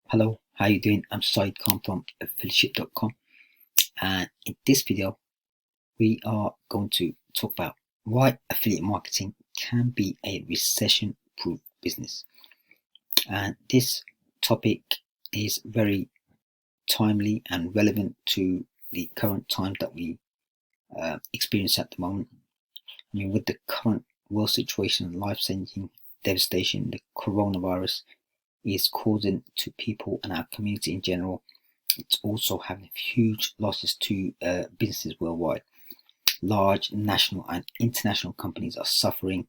Hello, how you doing? I'm Said Khan from affiliate.com, and in this video we are going to talk about why affiliate marketing can be a recession proof business. And this topic is very timely and relevant to the current time that we experience at the moment. I mean, with the current world situation, life-changing devastation, the coronavirus is causing to people and our community in general. It's also having huge losses to businesses worldwide. Large national and international companies are suffering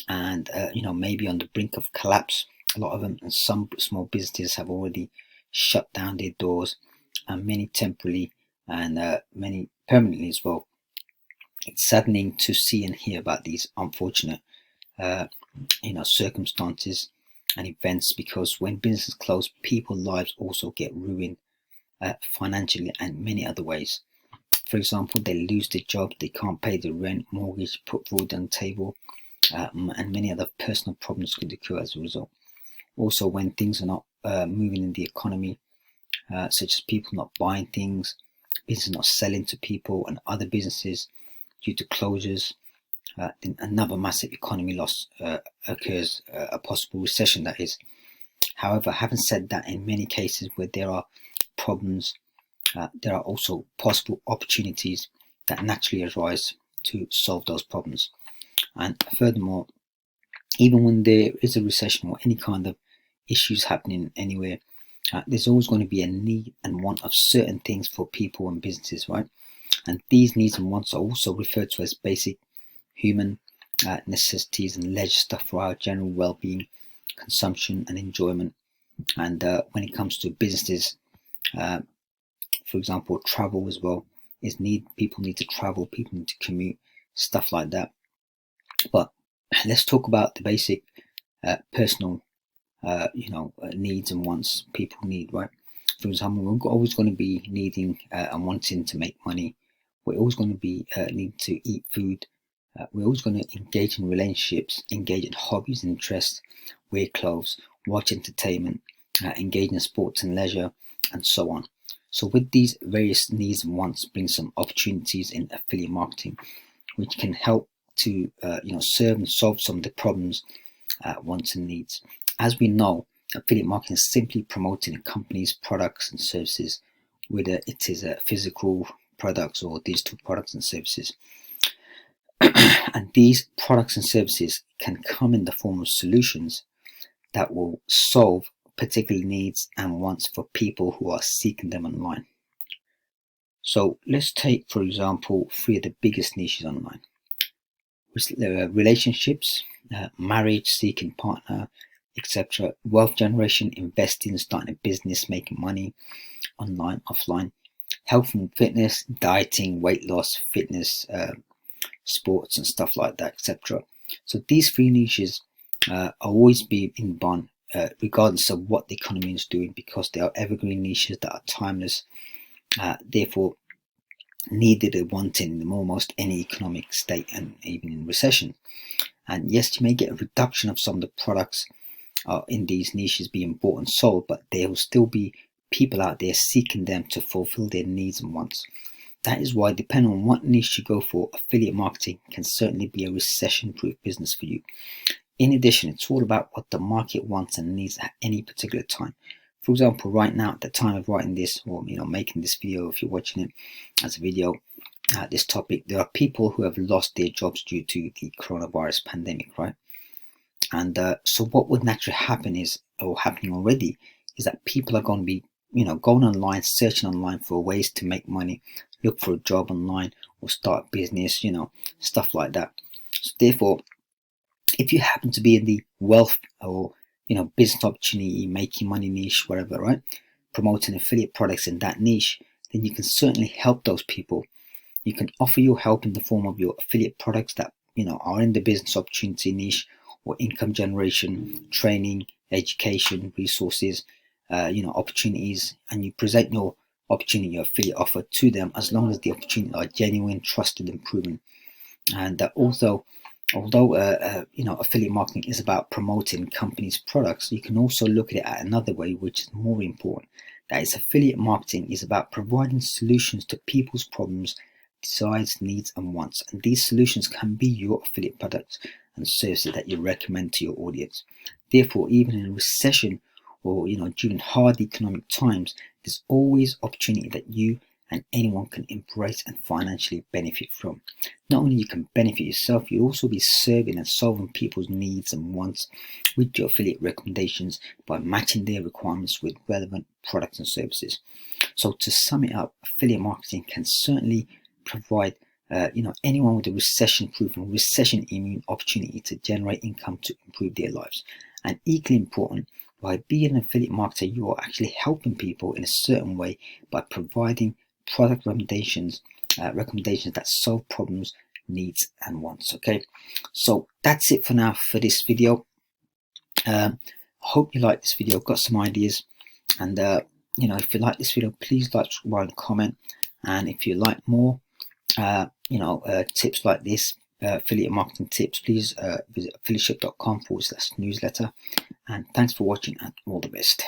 and maybe on the brink of collapse. A lot of them, and some small businesses have already shut down their doors, and many temporarily and many permanently as well. It's saddening to see and hear about these unfortunate uh, circumstances and events, because when businesses close, people's lives also get ruined financially and many other ways. For example, they lose their jobs, they can't pay the rent, mortgage, put food on the table, and many other personal problems could occur as a result. Also, when things are not moving in the economy, such as people not buying things, business not selling to people, and other businesses due to closures, then another massive economy loss occurs, a possible recession that is. However, having said that, in many cases where there are problems, there are also possible opportunities that naturally arise to solve those problems. And furthermore, even when there is a recession or any kind of issues happening anywhere, there's always going to be a need and want of certain things for people and businesses, right? And these needs and wants are also referred to as basic human necessities and leisure stuff for our general well-being, consumption, and enjoyment. And when it comes to businesses, uh, for example, travel as well is need. People need to travel, people need to commute, stuff like that. But let's talk about the basic personal needs and wants people need, right? For example, we're always going to be needing and wanting to make money. We're always going to be needing to eat food. We're always going to engage in relationships, engage in hobbies and interests, wear clothes, watch entertainment, engage in sports and leisure, and so on. So with these various needs and wants bring some opportunities in affiliate marketing, which can help to serve and solve some of the problems, wants and needs. As we know, affiliate marketing is simply promoting a company's products and services, whether it is physical products or digital products and services. And these products and services can come in the form of solutions that will solve particular needs and wants for people who are seeking them online. So let's take, for example, three of the biggest niches online. Relationships, marriage, seeking partner, etc. Wealth generation, investing, starting a business, making money, online, offline. Health and fitness, dieting, weight loss, fitness, sports and stuff like that, etc. So these three niches always be in bond, regardless of what the economy is doing, because they are evergreen niches that are timeless, therefore needed and wanted in almost any economic state and even in recession. And yes, you may get a reduction of some of the products in these niches being bought and sold, but there will still be people out there seeking them to fulfill their needs and wants. That is why, depending on what niche you go for, affiliate marketing can certainly be a recession-proof business for you. In addition, it's all about what the market wants and needs at any particular time. For example, right now, at the time of writing this, or making this video, if you're watching it as a video, this topic, there are people who have lost their jobs due to the coronavirus pandemic, right? And so what would naturally happen is, or happening already, is that people are going to be, going online, searching online for ways to make money, look for a job online or start a business, stuff like that. So therefore, if you happen to be in the wealth or, business opportunity, making money niche, whatever, right? Promoting affiliate products in that niche, then you can certainly help those people. You can offer your help in the form of your affiliate products that, are in the business opportunity niche, or income generation, training, education, resources, opportunities, and you present your opportunity, your affiliate offer to them, as long as the opportunities are genuine, trusted, and proven. And also, Although affiliate marketing is about promoting companies' products, you can also look at it at another way, which is more important. That is, affiliate marketing is about providing solutions to people's problems, desires, needs, and wants. And these solutions can be your affiliate products and services that you recommend to your audience. Therefore, even in a recession or during hard economic times, there's always opportunity that you and anyone can embrace and financially benefit from. Not only you can benefit yourself, you'll also be serving and solving people's needs and wants with your affiliate recommendations by matching their requirements with relevant products and services. So to sum it up, affiliate marketing can certainly provide anyone with a recession-proof and recession-immune opportunity to generate income to improve their lives. And equally important, by being an affiliate marketer, you are actually helping people in a certain way by providing product recommendations that solve problems, needs, and wants. Okay, so that's it for now for this video. I hope you like this video, got some ideas, and if you like this video, please like, subscribe, and comment. And if you like more tips like this, affiliate marketing tips, please visit affiliateship.com/newsletter. And thanks for watching, and all the best.